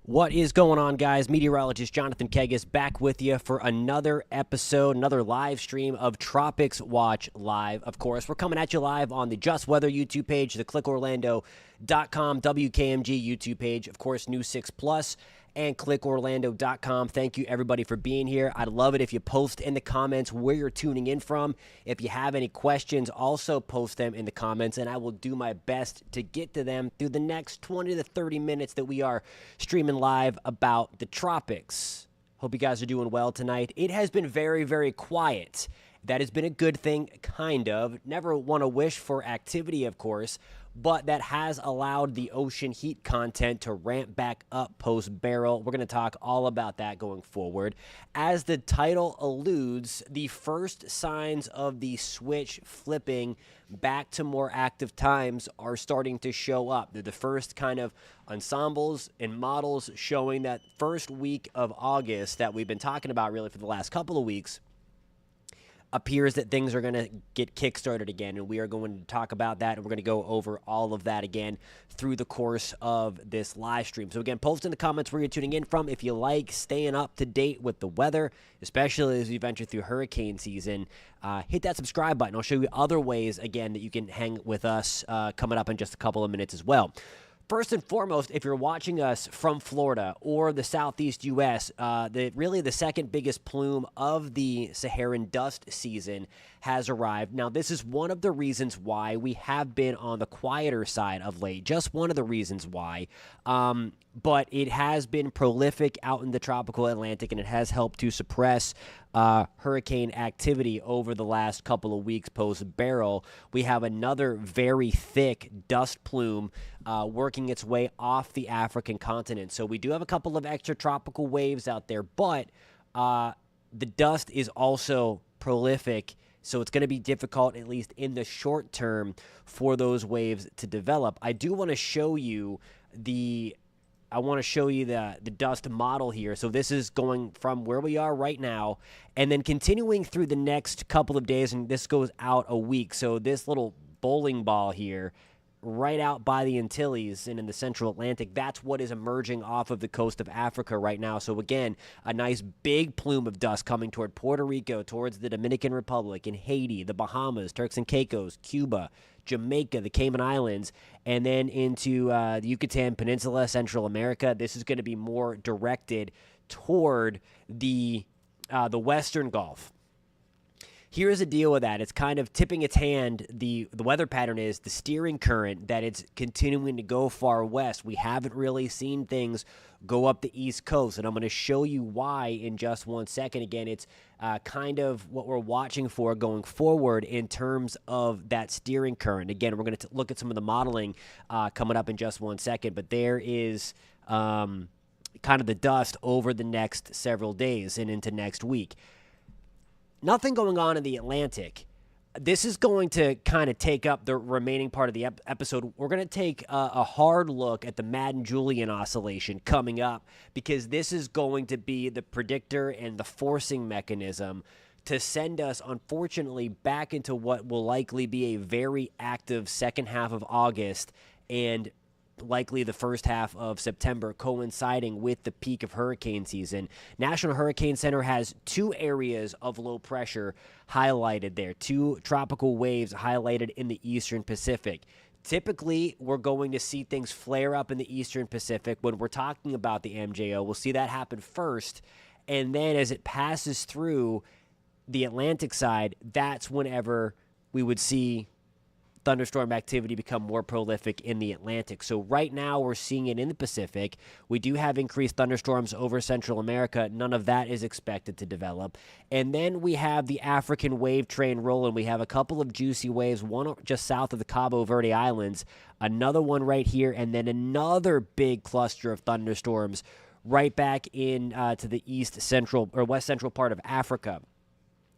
What is going on, guys? Meteorologist Jonathan Kegas back with you for another episode, another live stream of Tropics Watch Live. Of course, we're coming at you live on the Just Weather YouTube page, the clickorlando.com WKMG YouTube page, of course, News 6 Plus, and clickorlando.com. Thank you, everybody, for being here. I'd love it if you post in the comments where you're tuning in from. If you have any questions, also post them in the comments, and I will do my best to get to them through the next 20 to 30 minutes that we are streaming live about the tropics. Hope you guys are doing well tonight. It has been very, very quiet. That has been a good thing, kind of. Never want to wish for activity, of course, but that has allowed the ocean heat content to ramp back up post-barrel. We're going to talk all about that going forward. As the title alludes, the first signs of the switch flipping back to more active times are starting to show up. They're the first kind of ensembles and models showing that first week of August that we've been talking about really for the last couple of weeks. Appears that things are going to get kickstarted again, and we are going to talk about that, and we're going to go over all of that again through the course of this live stream. So again, post in the comments where you're tuning in from. If you like staying up to date with the weather, especially as we venture through hurricane season, hit that subscribe button. I'll show you other ways, again, that you can hang with us coming up in just a couple of minutes as well. First and foremost, if you're watching us from Florida or the southeast U.S., really the second biggest plume of the Saharan dust season has arrived. Now, this is one of the reasons why we have been on the quieter side of late, just one of the reasons why. But it has been prolific out in the tropical Atlantic, and it has helped to suppress hurricane activity over the last couple of weeks post-barrel. We have another very thick dust plume working its way off the African continent. So we do have a couple of extra tropical waves out there, but the dust is also prolific. So it's going to be difficult, at least in the short term, for those waves to develop. I do want to show you the dust model here. So this is going from where we are right now and then continuing through the next couple of days, and this goes out a week. So this little bowling ball here right out by the Antilles and in the central Atlantic, that's what is emerging off of the coast of Africa right now. So again, a nice big plume of dust coming toward Puerto Rico, towards the Dominican Republic, and Haiti, the Bahamas, Turks and Caicos, Cuba, Jamaica, the Cayman Islands, and then into the Yucatan Peninsula, Central America. This is going to be more directed toward the Western Gulf. Here's the deal with that. It's kind of tipping its hand. The weather pattern is the steering current that it's continuing to go far west. We haven't really seen things go up the East Coast, and I'm going to show you why in just one second. Again, it's kind of what we're watching for going forward in terms of that steering current. Again, we're going to look at some of the modeling coming up in just one second, but there is kind of the dust over the next several days and into next week. Nothing going on in the Atlantic. This is going to kind of take up the remaining part of the episode. We're going to take a hard look at the Madden-Julian oscillation coming up, because this is going to be the predictor and the forcing mechanism to send us, unfortunately, back into what will likely be a very active second half of August and likely the first half of September, coinciding with the peak of hurricane season. National Hurricane Center has two areas of low pressure highlighted there, two tropical waves highlighted in the Eastern Pacific. Typically, we're going to see things flare up in the Eastern Pacific when we're talking about the MJO. We'll see that happen first, and then as it passes through the Atlantic side, that's whenever we would see thunderstorm activity become more prolific in the Atlantic. So right now we're seeing it in the Pacific. We do have increased thunderstorms over Central America. None of that is expected to develop. And then we have the African wave train rolling. We have a couple of juicy waves, one just south of the Cabo Verde Islands, another one right here, and then another big cluster of thunderstorms right back in to the east central or west central part of Africa.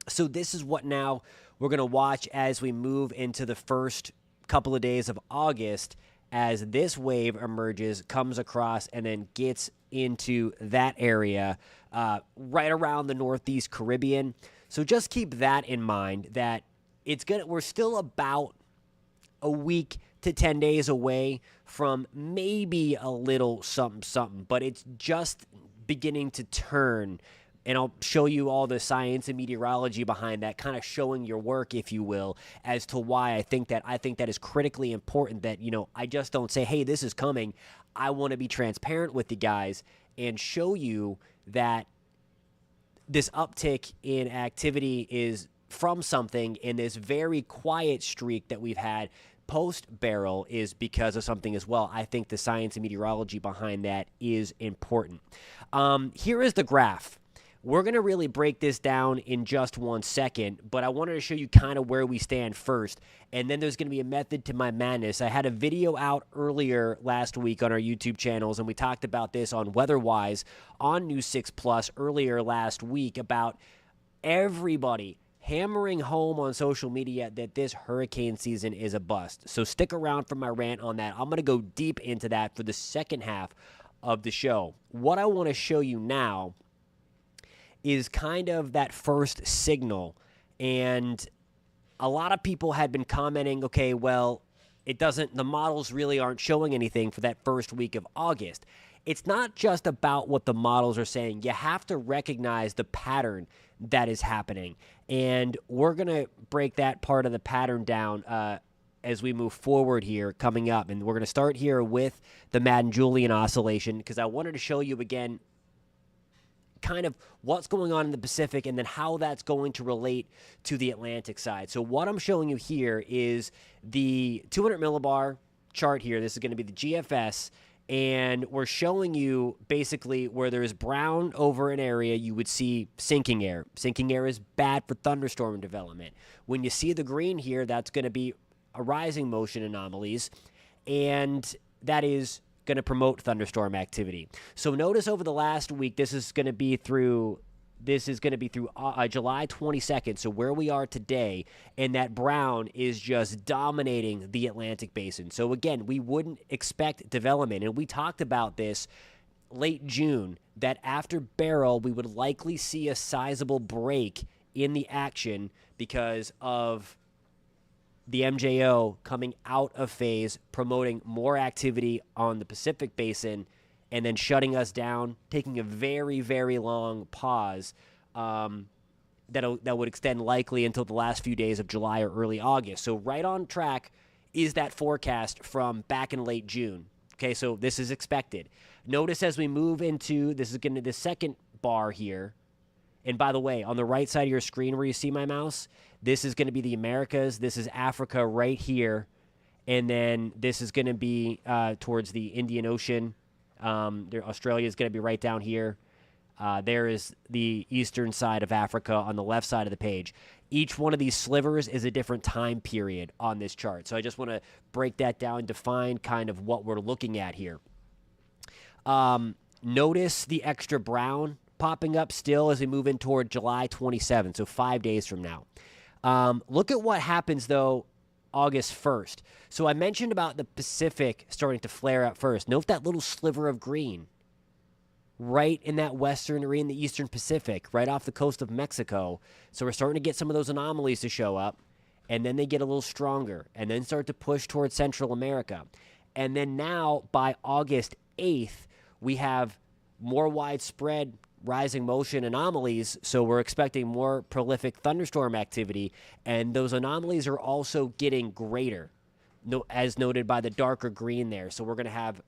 So this is what now we're going to watch as we move into the first couple of days of August, as this wave emerges, comes across, and then gets into that area right around the Northeast Caribbean. So just keep that in mind, that we're still about a week to 10 days away from maybe a little something, but it's just beginning to turn. And I'll show you all the science and meteorology behind that, kind of showing your work, if you will, as to why I think that is critically important, that, I just don't say, hey, this is coming. I want to be transparent with you guys and show you that this uptick in activity is from something, and this very quiet streak that we've had post-Beryl is because of something as well. I think the science and meteorology behind that is important. Here is the graph. We're going to really break this down in just 1 second, but I wanted to show you kind of where we stand first, and then there's going to be a method to my madness. I had a video out earlier last week on our YouTube channels, and we talked about this on WeatherWise on News 6 Plus earlier last week about everybody hammering home on social media that this hurricane season is a bust. So stick around for my rant on that. I'm going to go deep into that for the second half of the show. What I want to show you now is kind of that first signal. And a lot of people had been commenting, okay, well, the models really aren't showing anything for that first week of August. It's not just about what the models are saying. You have to recognize the pattern that is happening. And we're going to break that part of the pattern down as we move forward here coming up. And we're going to start here with the Madden-Julian oscillation, because I wanted to show you again kind of what's going on in the Pacific and then how that's going to relate to the Atlantic side. So what I'm showing you here is the 200 millibar chart here. This is going to be the GFS, and we're showing you basically where there's brown over an area, you would see sinking air. Sinking air is bad for thunderstorm development. When you see the green here, that's going to be a rising motion anomalies, and that is going to promote thunderstorm activity. So notice over the last week, this is going to be through July 22nd, so where we are today, and that brown is just dominating the Atlantic basin. So again, we wouldn't expect development, and we talked about this late June, that after Beryl, we would likely see a sizable break in the action because of the MJO coming out of phase, promoting more activity on the Pacific basin, and then shutting us down, taking a very, very long pause that would extend likely until the last few days of July or early August. So right on track is that forecast from back in late June. Okay, so this is expected. Notice as we move into, this is going to the second bar here. And by the way, on the right side of your screen where you see my mouse, this is going to be the Americas. This is Africa right here. And then this is going to be towards the Indian Ocean. Australia is going to be right down here. There is the eastern side of Africa on the left side of the page. Each one of these slivers is a different time period on this chart. So I just want to break that down and define kind of what we're looking at here. Notice the extra brown popping up still as we move in toward July 27th, so 5 days from now. Look at what happens, though, August 1st. So I mentioned about the Pacific starting to flare up first. Note that little sliver of green right in that western or in the eastern Pacific, right off the coast of Mexico. So we're starting to get some of those anomalies to show up, and then they get a little stronger, and then start to push towards Central America. And then now, by August 8th, we have more widespread rising motion anomalies, so we're expecting more prolific thunderstorm activity, and those anomalies are also getting greater, as noted by the darker green there. So we're going to have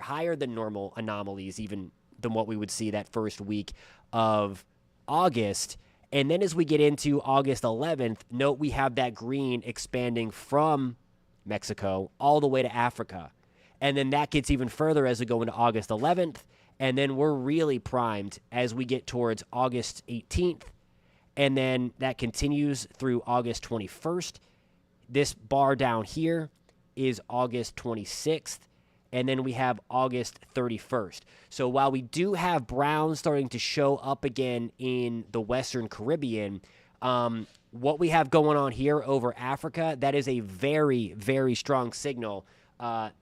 higher than normal anomalies, even than what we would see that first week of August. And then as we get into August 11th, note we have that green expanding from Mexico all the way to Africa. And then that gets even further as we go into August 11th. And then we're really primed as we get towards August 18th. And then that continues through August 21st. This bar down here is August 26th. And then we have August 31st. So while we do have brown starting to show up again in the Western Caribbean, what we have going on here over Africa, that is a very, very strong signal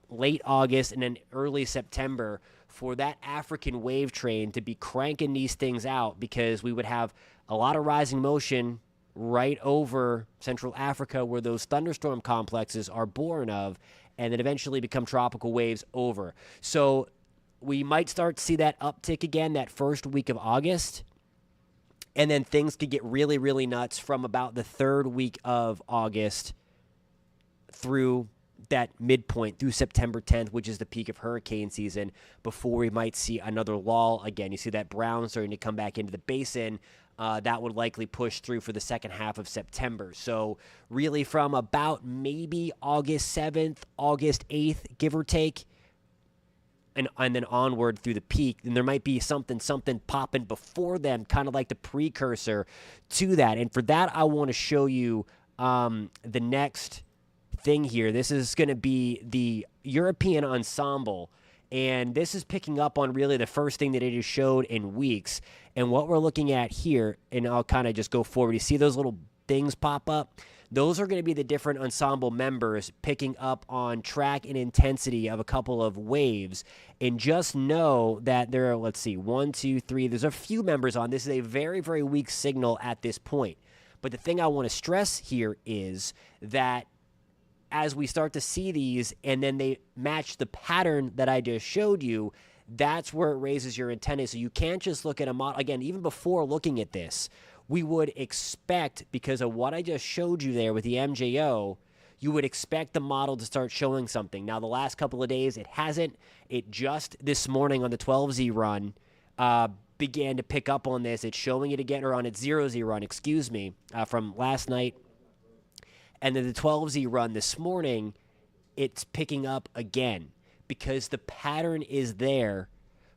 late August and then early September for that African wave train to be cranking these things out, because we would have a lot of rising motion right over Central Africa where those thunderstorm complexes are born of, and then eventually become tropical waves over. So we might start to see that uptick again that first week of August. And then things could get really, really nuts from about the third week of August through that midpoint, through September 10th, which is the peak of hurricane season, before we might see another lull again. You see that brown starting to come back into the basin. That would likely push through for the second half of September. So really from about maybe August 7th, August 8th, give or take, and then onward through the peak, then there might be something popping before then, kind of like the precursor to that. And for that, I want to show you the next thing here. This is going to be the European ensemble, and this is picking up on really the first thing that it has showed in weeks. And what we're looking at here, and I'll kind of just go forward. You see those little things pop up? Those are going to be the different ensemble members picking up on track and intensity of a couple of waves. And just know that there are, let's see, 1, 2, 3. There's a few members on. This is a very, very weak signal at this point. But the thing I want to stress here is that as we start to see these and then they match the pattern that I just showed you, that's where it raises your antenna. So you can't just look at a model. Again, even before looking at this, we would expect, because of what I just showed you there with the MJO, you would expect the model to start showing something. Now, the last couple of days, it hasn't. It just this morning on the 12Z run began to pick up on this. It's showing it again, or on its 0Z run, excuse me, from last night. And then the 12Z run this morning, it's picking up again because the pattern is there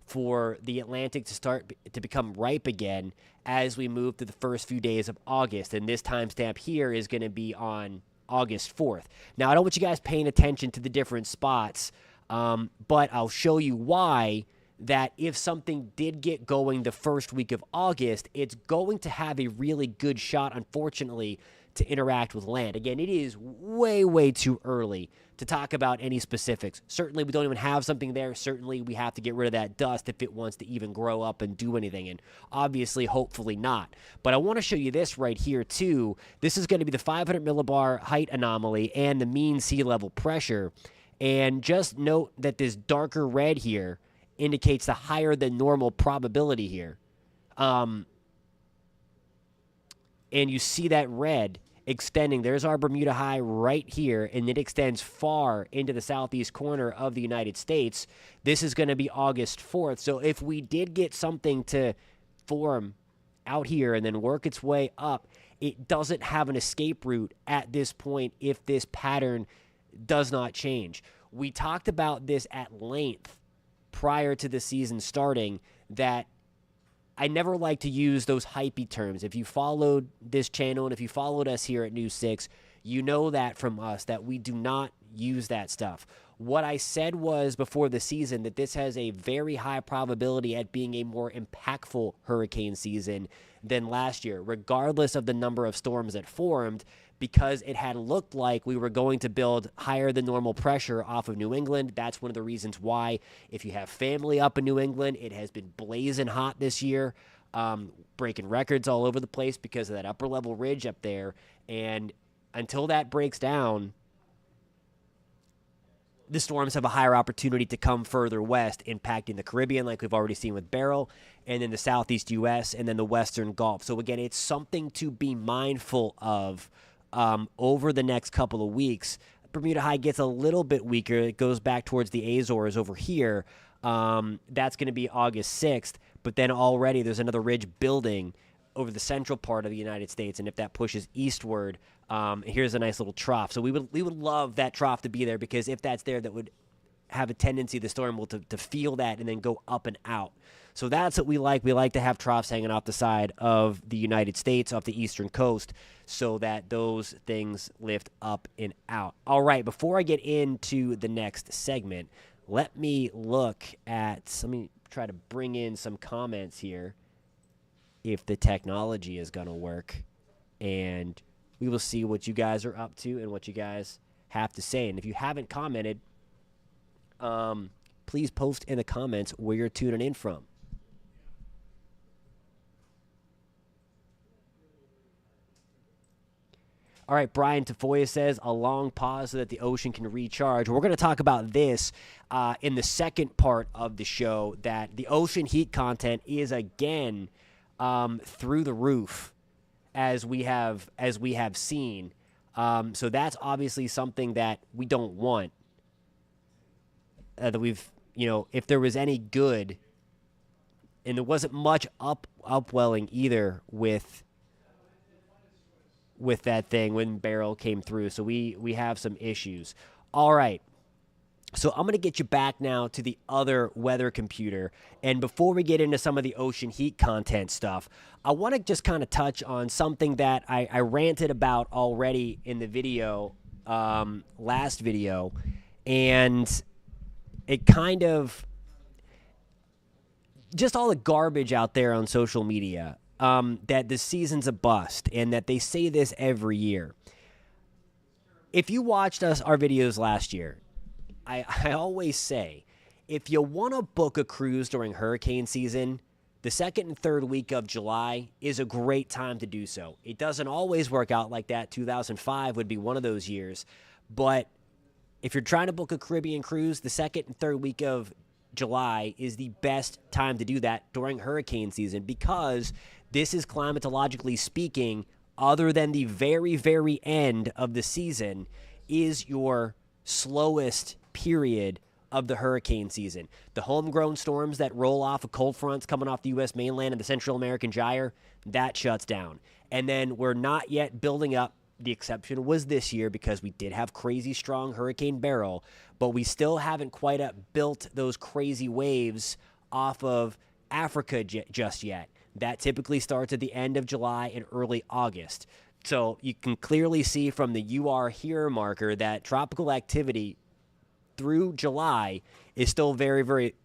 for the Atlantic to start to become ripe again as we move to the first few days of August. And this timestamp here is going to be on August 4th. Now, I don't want you guys paying attention to the different spots, but I'll show you why that if something did get going the first week of August, it's going to have a really good shot, unfortunately, to interact with land. Again, it is way, way too early to talk about any specifics. Certainly, we don't even have something there. Certainly, we have to get rid of that dust if it wants to even grow up and do anything. And obviously, hopefully not. But I want to show you this right here, too. This is going to be the 500 millibar height anomaly and the mean sea level pressure. And just note that this darker red here indicates the higher than normal probability here. And you see that red extending. There's our Bermuda high right here, and it extends far into the southeast corner of the United States. This is going to be August 4th. So if we did get something to form out here and then work its way up, it doesn't have an escape route at this point if this pattern does not change. We talked about this at length prior to the season starting, that I never like to use those hypey terms. If you followed this channel and if you followed us here at News 6, you know that from us, that we do not use that stuff. What I said was before the season that this has a very high probability at being a more impactful hurricane season than last year, regardless of the number of storms that formed, because it had looked like we were going to build higher than normal pressure off of New England. That's one of the reasons why, if you have family up in New England, it has been blazing hot this year, breaking records all over the place because of that upper level ridge up there. And until that breaks down, the storms have a higher opportunity to come further west, impacting the Caribbean like we've already seen with Beryl, and then the southeast U.S., and then the western Gulf. So again, it's something to be mindful of over the next couple of weeks. Bermuda high gets a little bit weaker. It goes back towards the Azores over here. That's going to be August 6th, but then already there's another ridge building over the central part of the United States, and if that pushes eastward, here's a nice little trough. So we would love that trough to be there, because if that's there, that would have a tendency, the storm will to feel that and then go up and out. So that's what we like. We like to have troughs hanging off the side of the United States, off the eastern coast, so that those things lift up and out. All right, before I get into the next segment, let me try to bring in some comments here, if the technology is going to work, and we will see what you guys are up to and what you guys have to say. And if you haven't commented, please post in the comments where you're tuning in from. All right, Brian Tafoya says a long pause so that the ocean can recharge. We're going to talk about this in the second part of the show, that the ocean heat content is again through the roof, as we have seen. So that's obviously something that we don't want. That we've, if there was any good, and there wasn't much upwelling either with that thing when Beryl came through. So we have some issues. All right. So I'm going to get you back now to the other weather computer. And before we get into some of the ocean heat content stuff, I want to just kind of touch on something that I ranted about already in the video, last video. And it kind of, just all the garbage out there on social media, that the season's a bust and that they say this every year. If you watched our videos last year, I always say, if you want to book a cruise during hurricane season, the second and third week of July is a great time to do so. It doesn't always work out like that. 2005 would be one of those years. But if you're trying to book a Caribbean cruise, the second and third week of July is the best time to do that during hurricane season, because this is, climatologically speaking, other than the very, very end of the season, is your slowest period of the hurricane season. The homegrown storms that roll off of cold fronts coming off the U.S. mainland and the Central American Gyre, that shuts down. And then we're not yet building up. The exception was this year because we did have crazy strong Hurricane Beryl, but we still haven't quite built those crazy waves off of Africa just yet. That typically starts at the end of July and early August. So you can clearly see from the "you are here" marker that tropical activity through July is still very, very,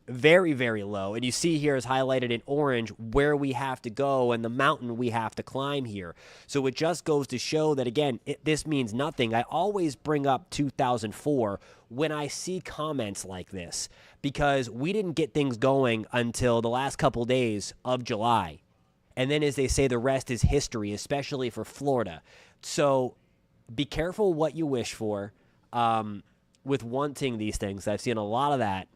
very, very low. And you see here is highlighted in orange where we have to go and the mountain we have to climb here. So it just goes to show that, again, this means nothing. I always bring up 2004 when I see comments like this, because we didn't get things going until the last couple days of July. And then, as they say, the rest is history, especially for Florida. So be careful what you wish for with wanting these things. I've seen a lot of that,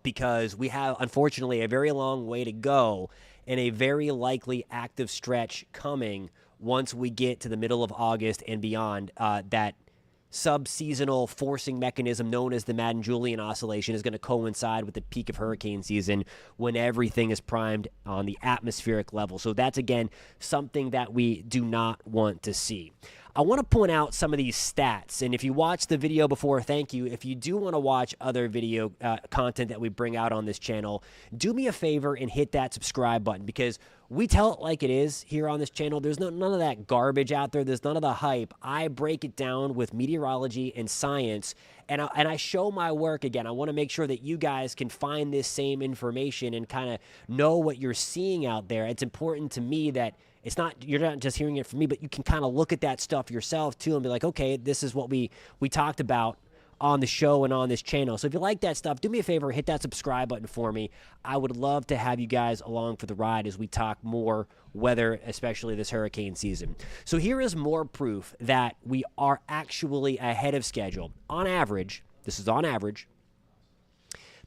because we have, unfortunately, a very long way to go and a very likely active stretch coming once we get to the middle of August and beyond. That sub-seasonal forcing mechanism known as the Madden-Julian oscillation is going to coincide with the peak of hurricane season when everything is primed on the atmospheric level. So that's, again, something that we do not want to see. I want to point out some of these stats, and if you watched the video before, thank you. If you do want to watch other video content that we bring out on this channel, do me a favor and hit that subscribe button, because we tell it like it is here on this channel. There's none of that garbage out there. There's none of the hype. I break it down with meteorology and science, and I show my work. Again, I want to make sure that you guys can find this same information and kind of know what you're seeing out there. It's important to me that you're not just hearing it from me, but you can kind of look at that stuff yourself too and be like, okay, this is what we talked about on the show and on this channel. So if you like that stuff, do me a favor, hit that subscribe button for me. I would love to have you guys along for the ride as we talk more weather, especially this hurricane season. So here is more proof that we are actually ahead of schedule. On average, this is on average,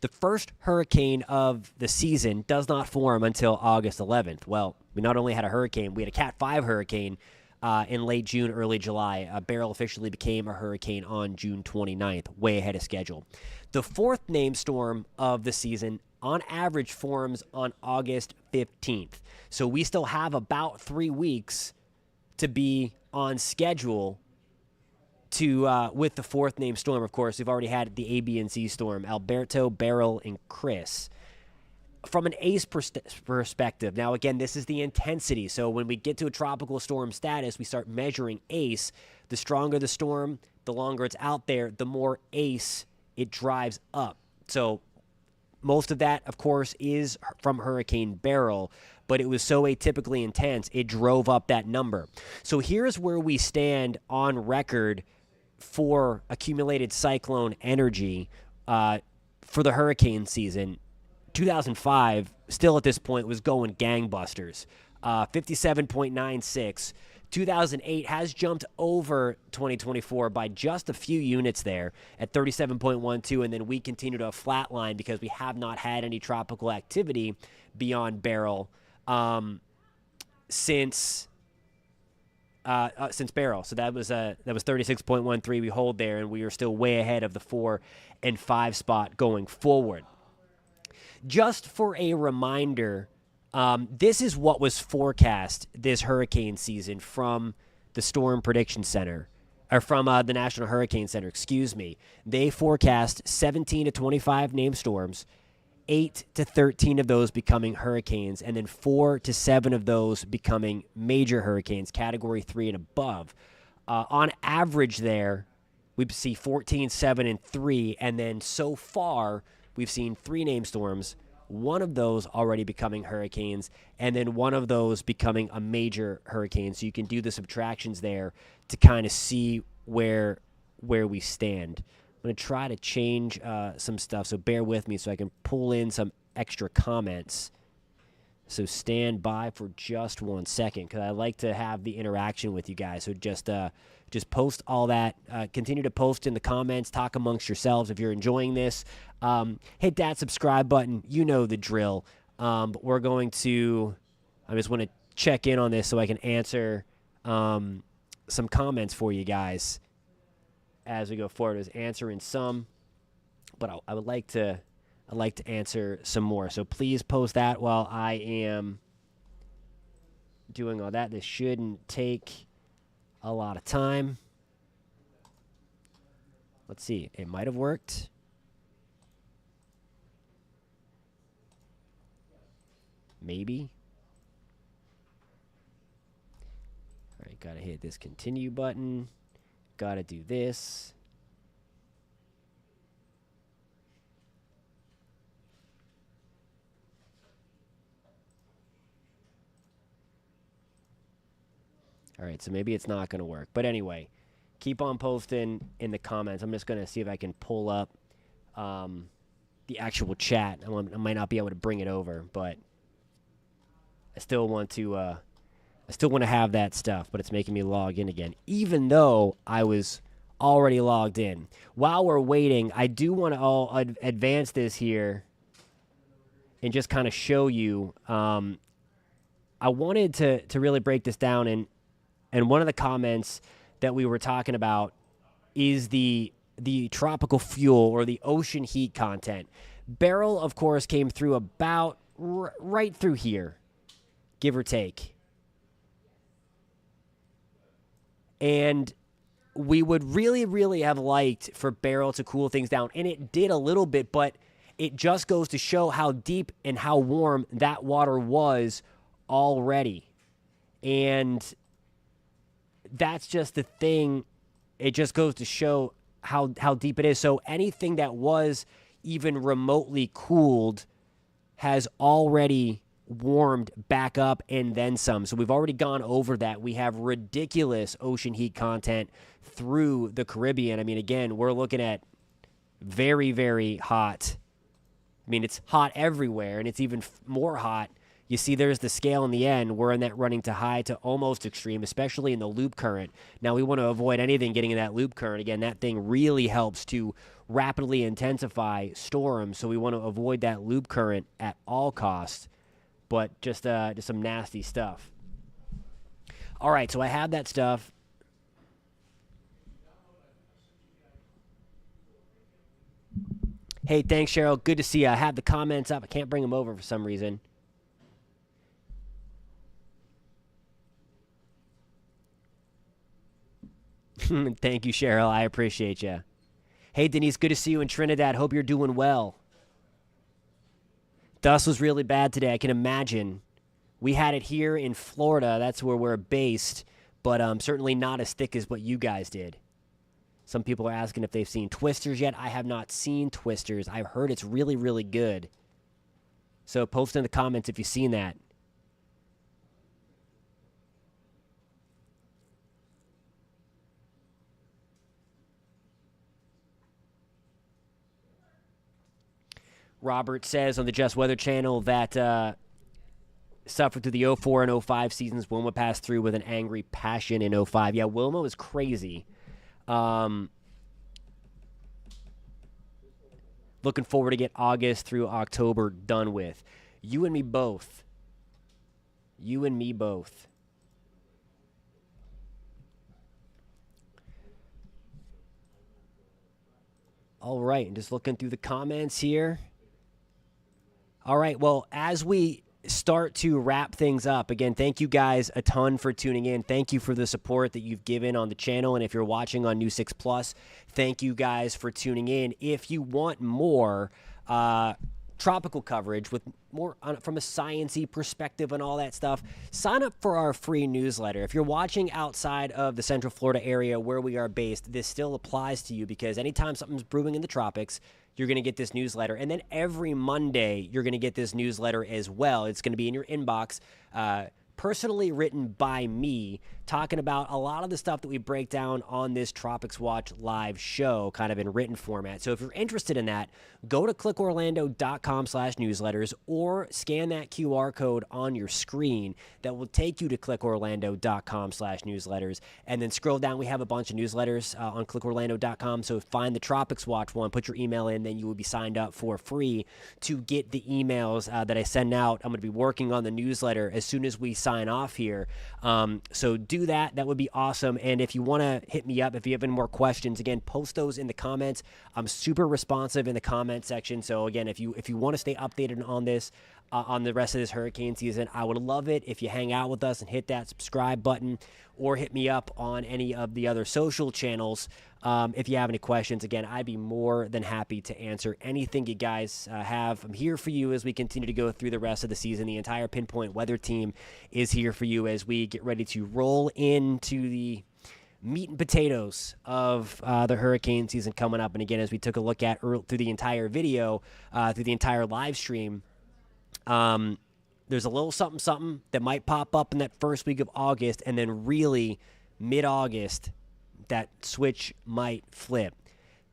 the first hurricane of the season does not form until August 11th. Well, we not only had a hurricane, we had a Cat 5 hurricane in late June, early July. Beryl officially became a hurricane on June 29th, way ahead of schedule. The fourth named storm of the season, on average, forms on August 15th. So we still have about 3 weeks to be on schedule with the fourth named storm. Of course, we've already had the A, B, and C storm, Alberto, Beryl, and Chris. From an ACE perspective, now again, this is the intensity. So when we get to a tropical storm status, we start measuring ACE. The stronger the storm, the longer it's out there, the more ACE it drives up. So most of that, of course, is from Hurricane Beryl, but it was so atypically intense, it drove up that number. So here's where we stand on record for accumulated cyclone energy for the hurricane season. 2005, still at this point, was going gangbusters. 57.96 2008 has jumped over 2024 by just a few units there at 37.12, and then we continue to flatline because we have not had any tropical activity beyond Beryl since Beryl. So that was 36.13 we hold there, and we are still way ahead of the 4 and 5 spot going forward. Just for a reminder, this is what was forecast this hurricane season from the Storm Prediction Center, or from the National Hurricane Center, excuse me. They forecast 17 to 25 named storms, 8 to 13 of those becoming hurricanes, and then 4 to 7 of those becoming major hurricanes, Category 3 and above. On average there, we see 14, 7, and 3, and then so far we've seen 3 named storms, one of those already becoming hurricanes, and then one of those becoming a major hurricane. So you can do the subtractions there to kind of see where we stand. I'm going to try to change some stuff, so bear with me so I can pull in some extra comments. So stand by for just 1 second, because I like to have the interaction with you guys. So just post all that. Continue to post in the comments. Talk amongst yourselves if you're enjoying this. Hit that subscribe button. You know the drill. But we're going to – I just want to check in on this so I can answer some comments for you guys as we go forward. I was answering some, but I would like to – I'd like to answer some more. So please post that while I am doing all that. This shouldn't take a lot of time. Let's see. It might have worked. Maybe. All right, got to hit this continue button. Got to do this. All right, so maybe it's not going to work. But anyway, keep on posting in the comments. I'm just going to see if I can pull up the actual chat. I might not be able to bring it over, but I still want to have that stuff, but it's making me log in again, even though I was already logged in. While we're waiting, I do want to advance this here and just kind of show you. I wanted to really break this down, and one of the comments that we were talking about is the tropical fuel or the ocean heat content. Beryl, of course, came through about right through here, give or take. And we would really, really have liked for Beryl to cool things down. And it did a little bit, but it just goes to show how deep and how warm that water was already. And that's just the thing. It just goes to show how deep it is. So anything that was even remotely cooled has already warmed back up and then some. So we've already gone over that. We have ridiculous ocean heat content through the Caribbean. I mean, again, we're looking at very, very hot. I mean, it's hot everywhere, and it's even more hot. You see there's the scale in the end. We're in that running to high to almost extreme, especially in the loop current. Now, we want to avoid anything getting in that loop current. Again, that thing really helps to rapidly intensify storms, so we want to avoid that loop current at all costs. But just some nasty stuff. All right, so I have that stuff. Hey, thanks, Cheryl. Good to see you. I have the comments up. I can't bring them over for some reason. Thank you, Cheryl. I appreciate you. Hey, Denise, good to see you in Trinidad. Hope you're doing well. Dust was really bad today, I can imagine. We had it here in Florida. That's where we're based, but certainly not as thick as what you guys did. Some people are asking if they've seen Twisters yet. I have not seen Twisters. I've heard it's really, really good. So post in the comments if you've seen that. Robert says on the Just Weather channel that suffered through the 04 and 05 seasons. Wilma passed through with an angry passion in 05. Yeah, Wilma was crazy. Looking forward to get August through October done with. You and me both. You and me both. All right, and just looking through the comments here. All right, well, as we start to wrap things up, again, thank you guys a ton for tuning in. Thank you for the support that you've given on the channel, and if you're watching on New 6 Plus, thank you guys for tuning in. If you want more tropical coverage with more from a sciencey perspective and all that stuff, sign up for our free newsletter. If you're watching outside of the Central Florida area where we are based, this still applies to you, because anytime something's brewing in the tropics, you're going to get this newsletter. And then every Monday, you're going to get this newsletter as well. It's going to be in your inbox, personally written by me, talking about a lot of the stuff that we break down on this Tropics Watch live show, kind of in written format. So if you're interested in that, go to clickorlando.com/newsletters or scan that QR code on your screen that will take you to clickorlando.com/newsletters. And then scroll down. We have a bunch of newsletters on clickorlando.com. So find the Tropics Watch one, put your email in, then you will be signed up for free to get the emails that I send out. I'm going to be working on the newsletter as soon as we sign off here. So do that. That would be awesome. And if you want to hit me up, if you have any more questions, again, post those in the comments. I'm super responsive in the comment section. So again, if you want to stay updated on this, on the rest of this hurricane season, I would love it if you hang out with us and hit that subscribe button, or hit me up on any of the other social channels. If you have any questions, again, I'd be more than happy to answer anything you guys have. I'm here for you as we continue to go through the rest of the season. The entire Pinpoint Weather team is here for you as we get ready to roll into the meat and potatoes of the hurricane season coming up. And again, as we took a look at through the entire video, through the entire live stream, there's a little something that might pop up in that first week of August, and then really mid-August, that switch might flip.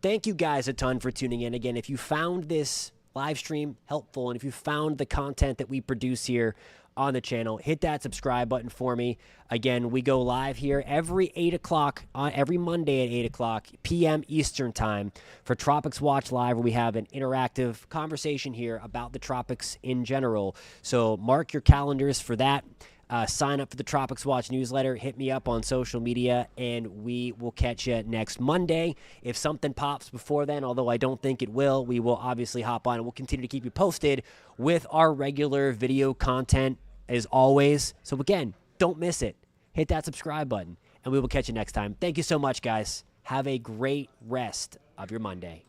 Thank you guys a ton for tuning in. Again, if you found this live stream helpful, and if you found the content that we produce here on the channel, hit that subscribe button for me. Again, we go live here every 8 o'clock, every Monday at 8 o'clock p.m. Eastern time for Tropics Watch Live, where we have an interactive conversation here about the tropics in general. So mark your calendars for that. Sign up for the Tropics Watch newsletter. Hit me up on social media, and we will catch you next Monday. If something pops before then, although I don't think it will, we will obviously hop on, and we'll continue to keep you posted with our regular video content as always. So again, don't miss it. Hit that subscribe button, and we will catch you next time. Thank you so much, guys. Have a great rest of your Monday.